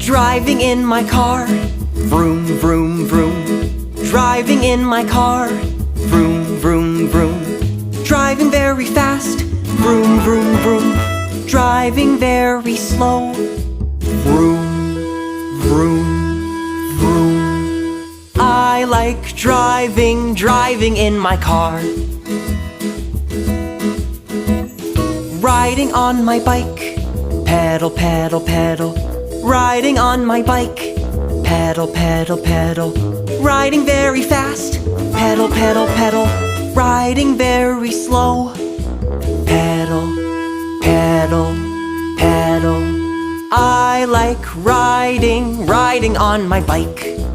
Driving in my car, vroom, vroom, vroom. Driving in my car, vroom, vroom, vroom. Driving very fast, vroom, vroom, vroom. Driving very slow, vroom, vroom, vroom. I like driving in my car. Riding on my bike, pedal, pedal, pedal. Riding on my bike, pedal, pedal, pedal. Riding very fast, pedal, pedal, pedal. Riding very slow, pedal, pedal, pedal. I like riding on my bike.